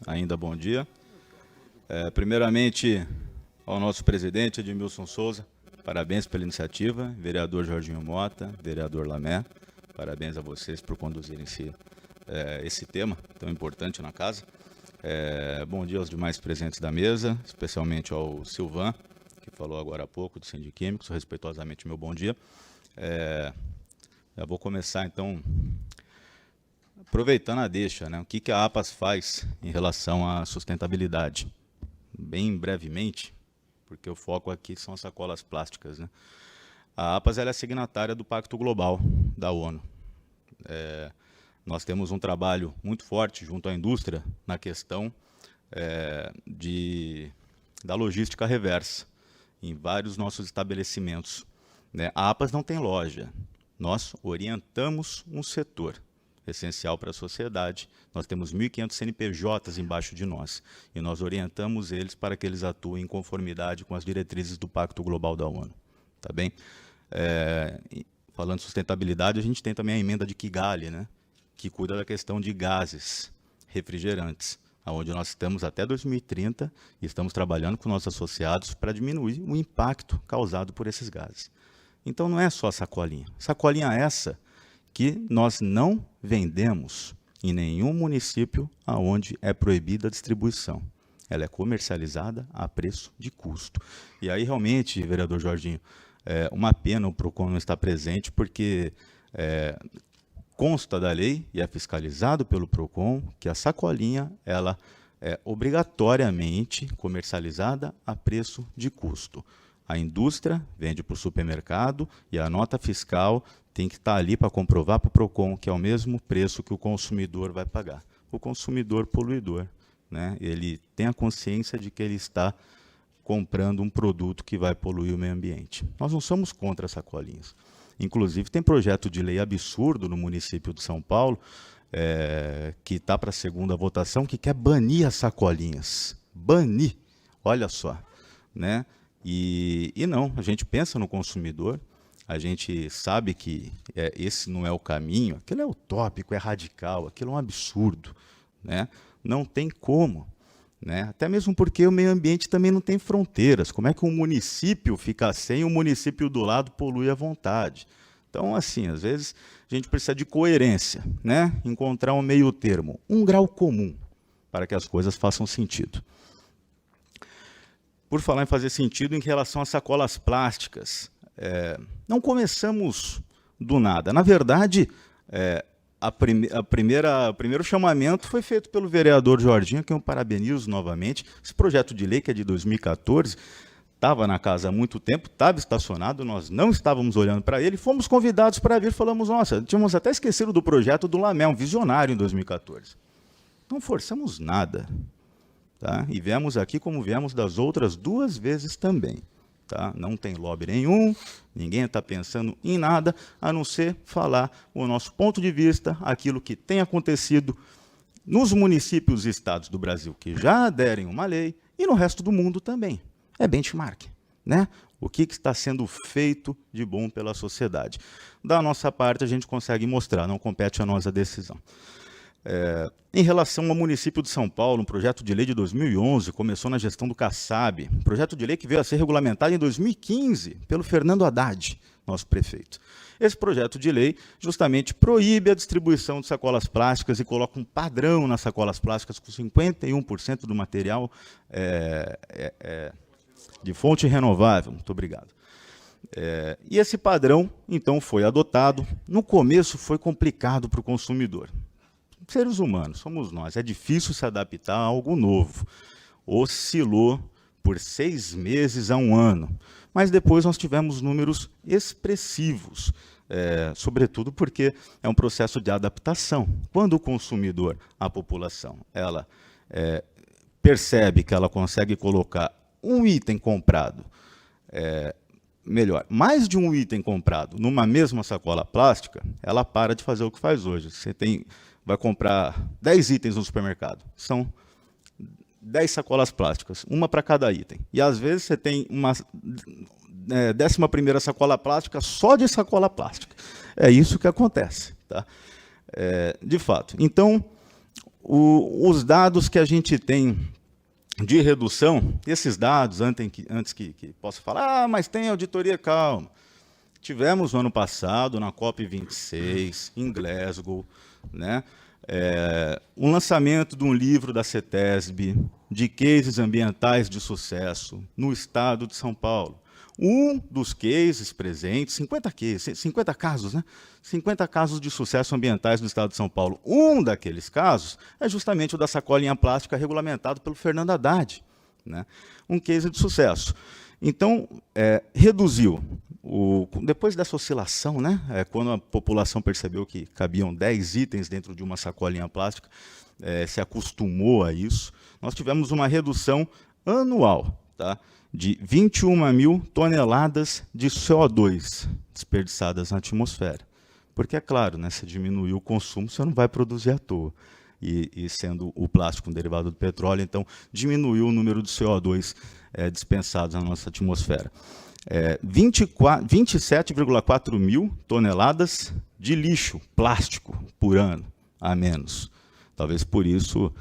ainda bom dia. Primeiramente, ao nosso presidente, Edmilson Souza, parabéns pela iniciativa, vereador Jorginho Mota, vereador Lamé, parabéns a vocês por conduzirem esse tema tão importante na casa. Bom dia aos demais presentes da mesa, especialmente ao Silvan, que falou agora há pouco do Sindiquímicos, respeitosamente meu bom dia. Já vou começar, então, aproveitando a deixa, né? O que a APAS faz em relação à sustentabilidade? Bem brevemente, porque o foco aqui são as sacolas plásticas, né? A APAS ela é signatária do Pacto Global da ONU. Nós temos um trabalho muito forte junto à indústria na questão da logística reversa em vários nossos estabelecimentos, né? A APAS não tem loja, nós orientamos um setor essencial para a sociedade. Nós temos 1.500 CNPJs embaixo de nós e nós orientamos eles para que eles atuem em conformidade com as diretrizes do Pacto Global da ONU. Tá bem? Falando de sustentabilidade, a gente tem também a emenda de Kigali, né, que cuida da questão de gases refrigerantes, onde nós estamos até 2030 e estamos trabalhando com nossos associados para diminuir o impacto causado por esses gases. Então não é só sacolinha. Sacolinha essa que nós não vendemos em nenhum município onde é proibida a distribuição. Ela é comercializada a preço de custo. E aí, realmente, vereador Jorginho, uma pena o PROCON não estar presente, porque consta da lei e é fiscalizado pelo PROCON que a sacolinha ela é obrigatoriamente comercializada a preço de custo. A indústria vende para o supermercado e a nota fiscal tem que estar ali para comprovar para o PROCON que é o mesmo preço que o consumidor vai pagar. O consumidor poluidor, né? Ele tem a consciência de que ele está comprando um produto que vai poluir o meio ambiente. Nós não somos contra as sacolinhas. Inclusive, tem projeto de lei absurdo no município de São Paulo, que está para a segunda votação, que quer banir as sacolinhas. Banir, olha só, né? E não, a gente pensa no consumidor, a gente sabe que esse não é o caminho, aquilo é utópico, é radical, aquilo é um absurdo, né? Não tem como, né? Até mesmo porque o meio ambiente também não tem fronteiras. Como é que um município fica sem e um município do lado polui à vontade? Então, assim, às vezes a gente precisa de coerência, né? Encontrar um meio termo, um grau comum, para que as coisas façam sentido. Por falar em fazer sentido em relação às sacolas plásticas, não começamos do nada. Na verdade, o primeiro chamamento foi feito pelo vereador Jorginho, que eu parabenizo novamente. Esse projeto de lei, que é de 2014, estava na casa há muito tempo, estava estacionado, nós não estávamos olhando para ele, fomos convidados para vir, falamos, nossa, tínhamos até esquecido do projeto do Lamé, um visionário em 2014. Não forçamos nada. Tá? E viemos aqui como viemos das outras 2 vezes também. Tá? Não tem lobby nenhum, ninguém está pensando em nada, a não ser falar o nosso ponto de vista, aquilo que tem acontecido nos municípios e estados do Brasil que já aderem uma lei e no resto do mundo também. É benchmark, né? O que está sendo feito de bom pela sociedade. Da nossa parte, a gente consegue mostrar, não compete a nós a decisão. Em relação ao município de São Paulo, um projeto de lei de 2011 começou na gestão do Kassab, um projeto de lei que veio a ser regulamentado em 2015 pelo Fernando Haddad, nosso prefeito. Esse projeto de lei justamente proíbe a distribuição de sacolas plásticas e coloca um padrão nas sacolas plásticas com 51% do material de fonte renovável. Muito obrigado. E esse padrão, então, foi adotado. No começo foi complicado para o consumidor. Seres humanos, somos nós, é difícil se adaptar a algo novo. Oscilou por 6 meses a 1 ano, mas depois nós tivemos números expressivos, sobretudo porque é um processo de adaptação. Quando o consumidor, a população, ela percebe que ela consegue colocar um item comprado, mais de um item comprado numa mesma sacola plástica, ela para de fazer o que faz hoje. Você vai comprar 10 itens no supermercado, são 10 sacolas plásticas, uma para cada item. E às vezes você tem uma 11ª sacola plástica só de sacola plástica. É isso que acontece, tá? De fato. Então, Os dados que a gente tem de redução, esses dados, antes que possa falar, mas tem auditoria, calma. Tivemos no ano passado, na COP26, em Glasgow, né, um lançamento de um livro da CETESB, de cases ambientais de sucesso, no estado de São Paulo. Um dos cases presentes, 50 casos, né? 50 casos de sucesso ambientais no estado de São Paulo. Um daqueles casos é justamente o da sacolinha plástica regulamentado pelo Fernando Haddad, né? Um case de sucesso. Então, reduziu. Depois dessa oscilação, né? Quando a população percebeu que cabiam 10 itens dentro de uma sacolinha plástica, se acostumou a isso, nós tivemos uma redução anual, tá, de 21 mil toneladas de CO2 desperdiçadas na atmosfera. Porque, é claro, né, se diminuir o consumo, você não vai produzir à toa. E sendo o plástico um derivado do petróleo, então diminuiu o número de CO2 dispensados na nossa atmosfera. 27,4 mil toneladas de lixo plástico por ano, a menos. Talvez por isso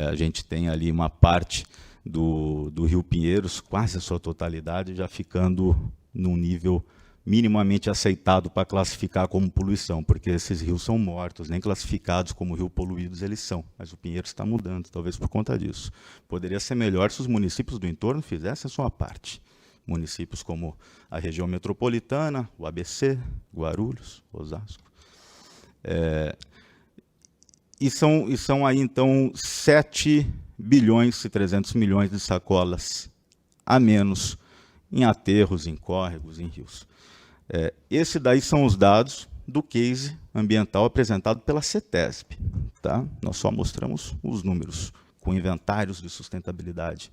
a gente tenha ali uma parte do Rio Pinheiros, quase a sua totalidade, já ficando num nível minimamente aceitado para classificar como poluição, porque esses rios são mortos, nem classificados como rio poluídos eles são, mas o Pinheiros está mudando, talvez por conta disso. Poderia ser melhor se os municípios do entorno fizessem a sua parte. Municípios como a região metropolitana, o ABC, Guarulhos, Osasco. E são aí, então, 7 bilhões e 300 milhões de sacolas a menos em aterros, em córregos, em rios. Esses daí são os dados do case ambiental apresentado pela CETESB. Tá? Nós só mostramos os números com inventários de sustentabilidade.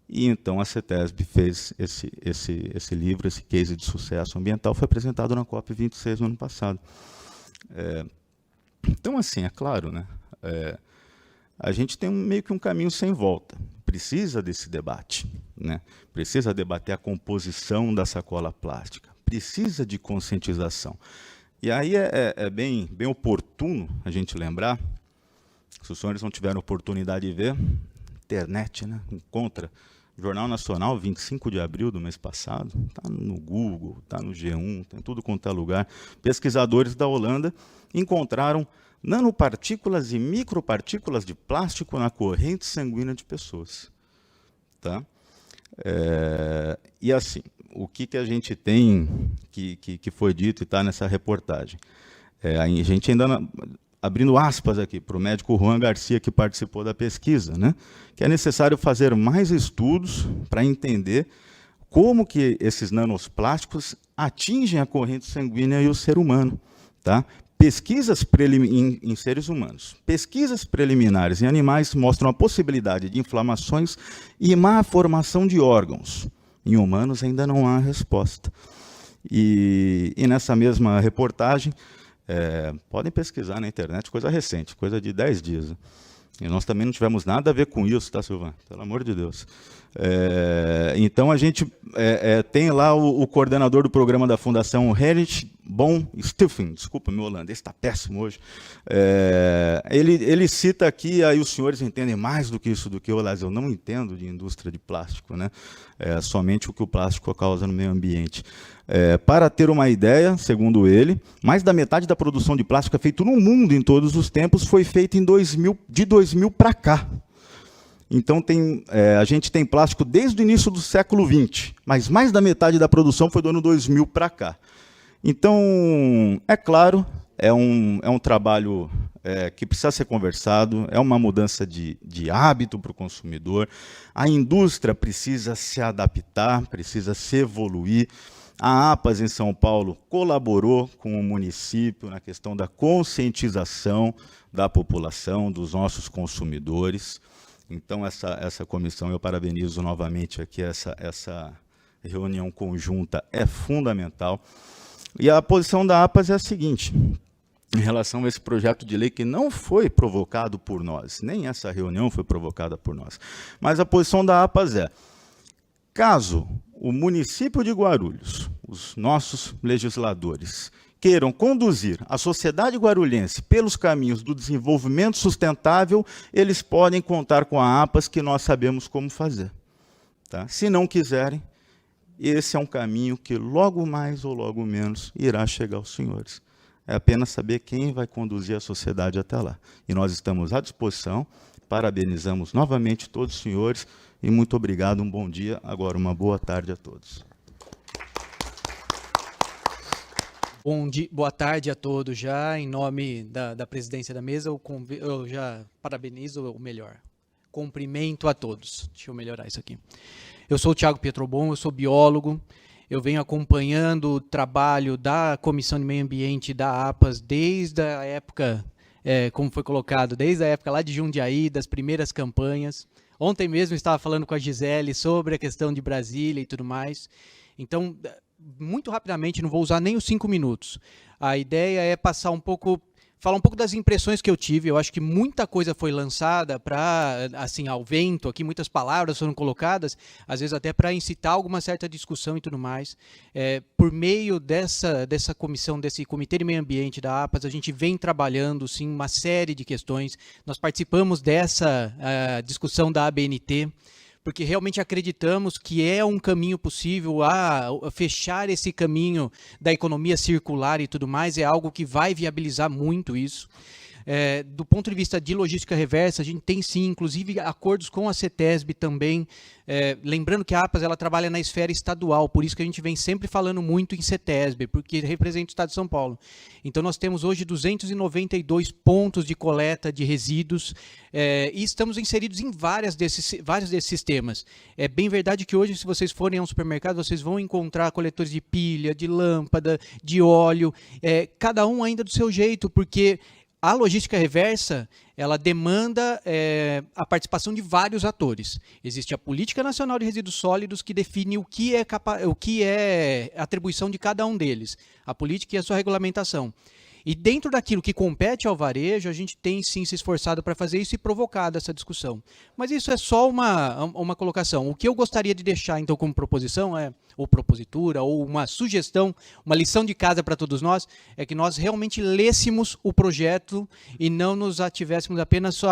E então a CETESB fez esse livro, esse case de sucesso ambiental, foi apresentado na COP26 no ano passado. Então, assim, é claro, né? A gente tem meio que um caminho sem volta. Precisa desse debate, né? Precisa debater a composição da sacola plástica. Precisa de conscientização. E aí é bem oportuno a gente lembrar, se os senhores não tiveram oportunidade de ver, internet, né? Encontra Jornal Nacional, 25 de abril do mês passado, está no Google, está no G1, tem tudo quanto é lugar. Pesquisadores da Holanda encontraram nanopartículas e micropartículas de plástico na corrente sanguínea de pessoas. Tá? E assim, o que a gente tem que foi dito e está nessa reportagem? A gente ainda, abrindo aspas aqui para o médico Juan Garcia, que participou da pesquisa, né, que é necessário fazer mais estudos para entender como que esses nanoplásticos atingem a corrente sanguínea e o ser humano. Tá? Pesquisas em seres humanos. Pesquisas preliminares em animais mostram a possibilidade de inflamações e má formação de órgãos. Em humanos ainda não há resposta. E nessa mesma reportagem, podem pesquisar na internet, coisa recente, coisa de 10 dias. Né? E nós também não tivemos nada a ver com isso, tá, Silvana? Pelo amor de Deus. Então, a gente tem lá o coordenador do programa da Fundação Heinrich Bom Stephen, desculpa, meu holandês está péssimo hoje. Ele cita aqui, aí os senhores entendem mais do que isso do que eu, aliás, eu não entendo de indústria de plástico, né? Somente o que o plástico causa no meio ambiente. Para ter uma ideia, segundo ele, mais da metade da produção de plástico feito no mundo em todos os tempos foi feita de 2000 para cá. Então, a gente tem plástico desde o início do século XX, mas mais da metade da produção foi do ano 2000 para cá. Então, é claro, é um trabalho que precisa ser conversado, é uma mudança de hábito para o consumidor, a indústria precisa se adaptar, precisa se evoluir. A APAS em São Paulo colaborou com o município na questão da conscientização da população, dos nossos consumidores. Então, essa comissão, eu parabenizo novamente aqui, essa reunião conjunta é fundamental. E a posição da APAS é a seguinte, em relação a esse projeto de lei que não foi provocado por nós, nem essa reunião foi provocada por nós, mas a posição da APAS é, caso o município de Guarulhos, os nossos legisladores, queiram conduzir a sociedade guarulhense pelos caminhos do desenvolvimento sustentável, eles podem contar com a APAS, que nós sabemos como fazer. Tá? Se não quiserem, esse é um caminho que logo mais ou logo menos irá chegar aos senhores. É apenas saber quem vai conduzir a sociedade até lá. E nós estamos à disposição, parabenizamos novamente todos os senhores e muito obrigado, um bom dia, agora uma boa tarde a todos. Boa tarde a todos já, em nome da presidência da mesa, eu já parabenizo, ou melhor, cumprimento a todos. Deixa eu melhorar isso aqui. Eu sou o Thiago Pietrobon, eu sou biólogo, eu venho acompanhando o trabalho da Comissão de Meio Ambiente da APAS desde a época, como foi colocado, desde a época lá de Jundiaí, das primeiras campanhas. Ontem mesmo estava falando com a Gisele sobre a questão de Brasília e tudo mais. Então, muito rapidamente, não vou usar nem os 5 minutos. A ideia é falar um pouco das impressões que eu tive. Eu acho que muita coisa foi lançada assim, ao vento, aqui muitas palavras foram colocadas, às vezes até para incitar alguma certa discussão e tudo mais. Por meio dessa comissão, desse Comitê de Meio Ambiente da APAS, a gente vem trabalhando, sim, uma série de questões. Nós participamos dessa discussão da ABNT, porque realmente acreditamos que é um caminho possível a fechar esse caminho da economia circular e tudo mais, é algo que vai viabilizar muito isso. Do ponto de vista de logística reversa, a gente tem sim, inclusive, acordos com a CETESB também, lembrando que a APAS ela trabalha na esfera estadual, por isso que a gente vem sempre falando muito em CETESB, porque representa o Estado de São Paulo. Então nós temos hoje 292 pontos de coleta de resíduos e estamos inseridos em vários desses sistemas. É bem verdade que hoje, se vocês forem a um supermercado, vocês vão encontrar coletores de pilha, de lâmpada, de óleo, cada um ainda do seu jeito, porque a logística reversa, ela demanda a participação de vários atores. Existe a Política Nacional de Resíduos Sólidos, que define o que é atribuição de cada um deles, a política e a sua regulamentação. E dentro daquilo que compete ao varejo, a gente tem sim se esforçado para fazer isso e provocado essa discussão. Mas isso é só uma colocação. O que eu gostaria de deixar, então, como proposição, ou propositura, ou uma sugestão, uma lição de casa para todos nós, é que nós realmente lêssemos o projeto e não nos ativéssemos apenas só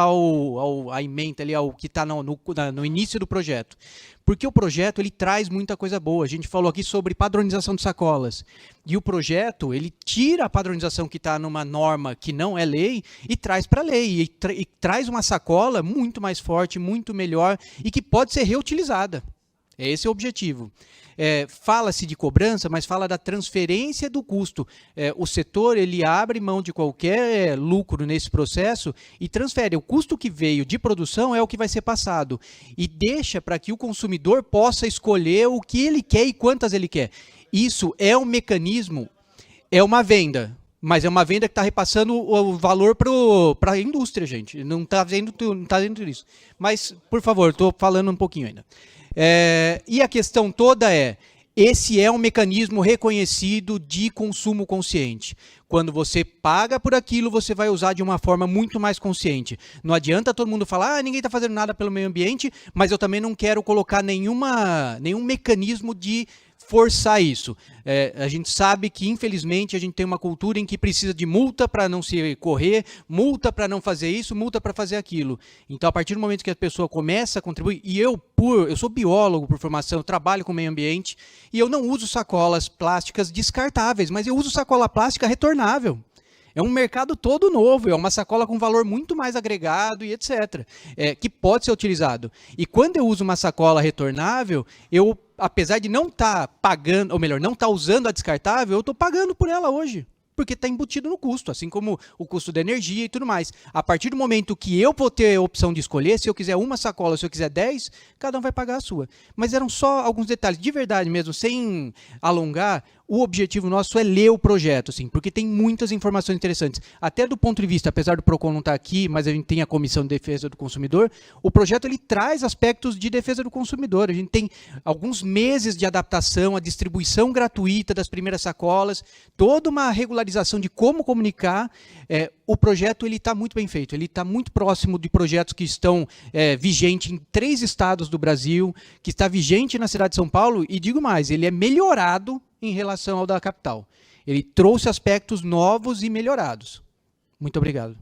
à ementa, ali, ao que está no início do projeto. Porque o projeto ele traz muita coisa boa. A gente falou aqui sobre padronização de sacolas. E o projeto ele tira a padronização que está numa norma que não é lei e traz para a lei. E traz uma sacola muito mais forte, muito melhor e que pode ser reutilizada. Esse é o objetivo. Fala-se de cobrança, mas fala da transferência do custo. O setor ele abre mão de qualquer lucro nesse processo e transfere. O custo que veio de produção é o que vai ser passado. E deixa para que o consumidor possa escolher o que ele quer e quantas ele quer. Isso é um mecanismo, é uma venda. Mas é uma venda que está repassando o valor para a indústria, gente. Não está vendo isso. Mas, por favor, estou falando um pouquinho ainda. E a questão toda esse é um mecanismo reconhecido de consumo consciente. Quando você paga por aquilo, você vai usar de uma forma muito mais consciente. Não adianta todo mundo falar, ninguém está fazendo nada pelo meio ambiente, mas eu também não quero colocar nenhum mecanismo de forçar isso. A gente sabe que, infelizmente, a gente tem uma cultura em que precisa de multa para não se correr, multa para não fazer isso, multa para fazer aquilo. Então, a partir do momento que a pessoa começa a contribuir, e eu sou biólogo por formação, eu trabalho com meio ambiente, e eu não uso sacolas plásticas descartáveis, mas eu uso sacola plástica retornável. É um mercado todo novo, é uma sacola com valor muito mais agregado e etc. Que pode ser utilizado. E quando eu uso uma sacola retornável, apesar de não estar pagando, ou melhor, não estar usando a descartável, eu estou pagando por ela hoje. Porque está embutido no custo, assim como o custo da energia e tudo mais. A partir do momento que eu vou ter a opção de escolher, se eu quiser uma sacola, se eu quiser 10, cada um vai pagar a sua. Mas eram só alguns detalhes, de verdade mesmo, sem alongar. O objetivo nosso é ler o projeto, assim, porque tem muitas informações interessantes. Até do ponto de vista, apesar do PROCON não estar aqui, mas a gente tem a Comissão de Defesa do Consumidor, o projeto ele traz aspectos de defesa do consumidor. A gente tem alguns meses de adaptação, a distribuição gratuita das primeiras sacolas, toda uma regularização de como comunicar. O projeto está muito bem feito, ele está muito próximo de projetos que estão vigentes em 3 estados do Brasil, que está vigente na cidade de São Paulo, e digo mais, ele é melhorado em relação ao da capital. Ele trouxe aspectos novos e melhorados. Muito obrigado.